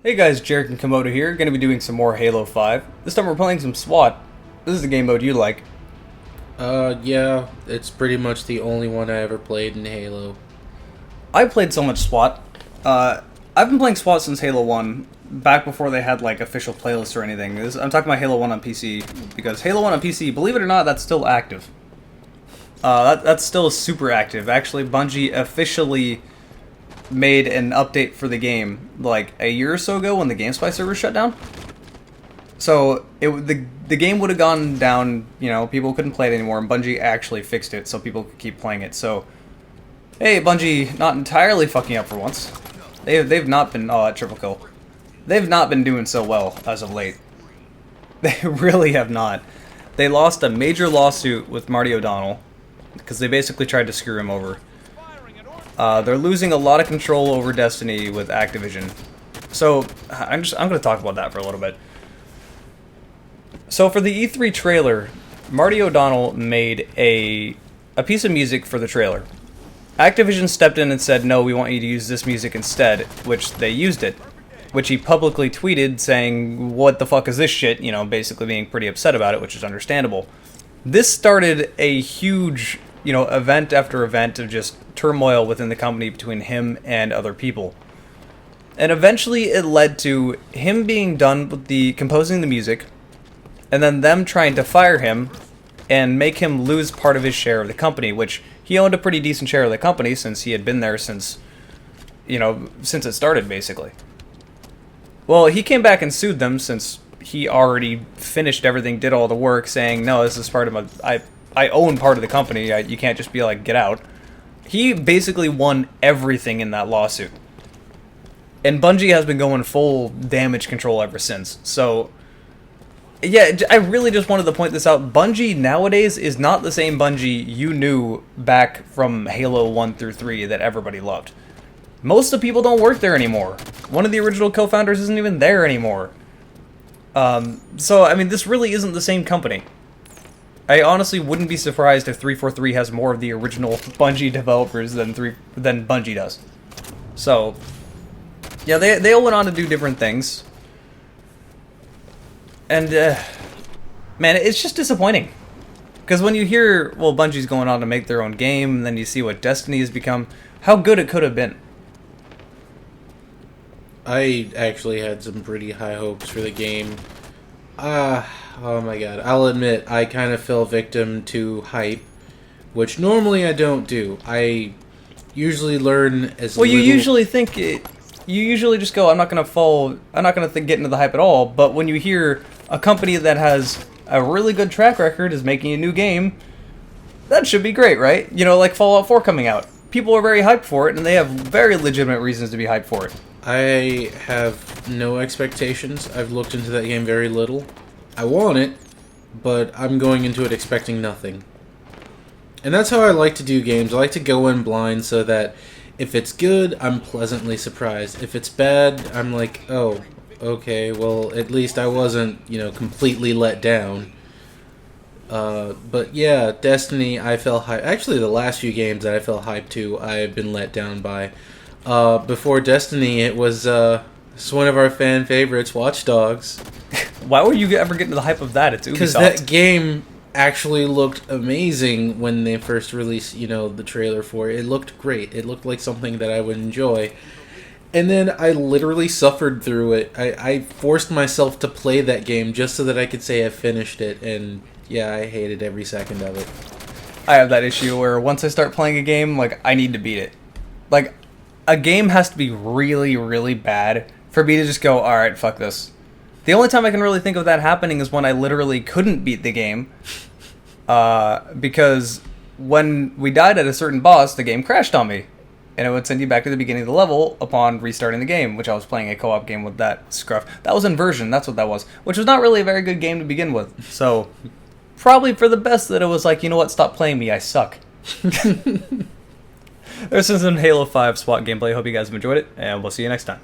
Hey guys, Jarek and Komodo here, going to be doing some more Halo 5. This time we're playing some Swat. This is the game mode you like. Yeah, it's pretty much the only one I ever played in Halo. I played so much SWAT. I've been playing SWAT since Halo 1, back before they had like official playlists or anything. I'm talking about Halo 1 on PC, because Halo 1 on PC, believe it or not, that's still active. That's still super active. Actually, Bungie officially made an update for the game like a year or so ago when the GameSpy server shut down. So the game would have gone down, people couldn't play it anymore, and Bungie actually fixed it so people could keep playing it. So, hey, Bungie, not entirely fucking up for once. They've not been, oh, that triple kill. They've not been doing so well as of late. They really have not. They lost a major lawsuit with Marty O'Donnell because they basically tried to screw him over. They're losing a lot of control over Destiny with Activision. So, I'm going to talk about that for a little bit. So for the E3 trailer, Marty O'Donnell made a piece of music for the trailer. Activision stepped in and said, no, we want you to use this music instead, which they used it. Which he publicly tweeted saying, what the fuck is this shit? Basically being pretty upset about it, which is understandable. This started a huge, event after event of just turmoil within the company between him and other people. And eventually it led to him being done with composing the music, and then them trying to fire him and make him lose part of his share of the company, which he owned a pretty decent share of the company since he had been there since it started, basically. Well, he came back and sued them since he already finished everything, did all the work, saying, no, this is part of I own part of the company, you can't just be like, get out. He basically won everything in that lawsuit. And Bungie has been going full damage control ever since, so yeah, I really just wanted to point this out. Bungie nowadays is not the same Bungie you knew back from Halo 1 through 3 that everybody loved. Most of the people don't work there anymore. One of the original co-founders isn't even there anymore. So, I mean, this really isn't the same company. I honestly wouldn't be surprised if 343 has more of the original Bungie developers than Bungie does. So, yeah, they all went on to do different things. And, man, it's just disappointing. Because when you hear, well, Bungie's going on to make their own game, and then you see what Destiny has become, how good it could have been. I actually had some pretty high hopes for the game. Oh my god. I'll admit, I kind of fell victim to hype, which normally I don't do. I usually learn as well, little... you usually just go, I'm not going to get into the hype at all, but when you hear a company that has a really good track record is making a new game, that should be great, right? Like Fallout 4 coming out. People are very hyped for it, and they have very legitimate reasons to be hyped for it. I have no expectations. I've looked into that game very little. I want it, but I'm going into it expecting nothing. And that's how I like to do games. I like to go in blind so that if it's good, I'm pleasantly surprised. If it's bad, I'm like, oh, okay, well, at least I wasn't, completely let down. But yeah, Destiny, I fell hyped. Actually, the last few games that I fell hyped to, I've been let down by. Before Destiny, it was one of our fan favorites, Watch Dogs. Why would you ever get into the hype of that? It's Ubisoft. Because that game actually looked amazing when they first released, the trailer for it. It looked great. It looked like something that I would enjoy. And then I literally suffered through it. I forced myself to play that game just so that I could say I finished it. And yeah, I hated every second of it. I have that issue where once I start playing a game, like, I need to beat it. Like, a game has to be really, really bad for me to just go, alright, fuck this. The only time I can really think of that happening is when I literally couldn't beat the game. Because when we died at a certain boss, the game crashed on me. And it would send you back to the beginning of the level upon restarting the game, which I was playing a co-op game with that scruff. That was Inversion, that's what that was. Which was not really a very good game to begin with. So, probably for the best that it was like, you know what, stop playing me, I suck. There's some Halo 5 SWAT gameplay. Hope you guys have enjoyed it, and we'll see you next time.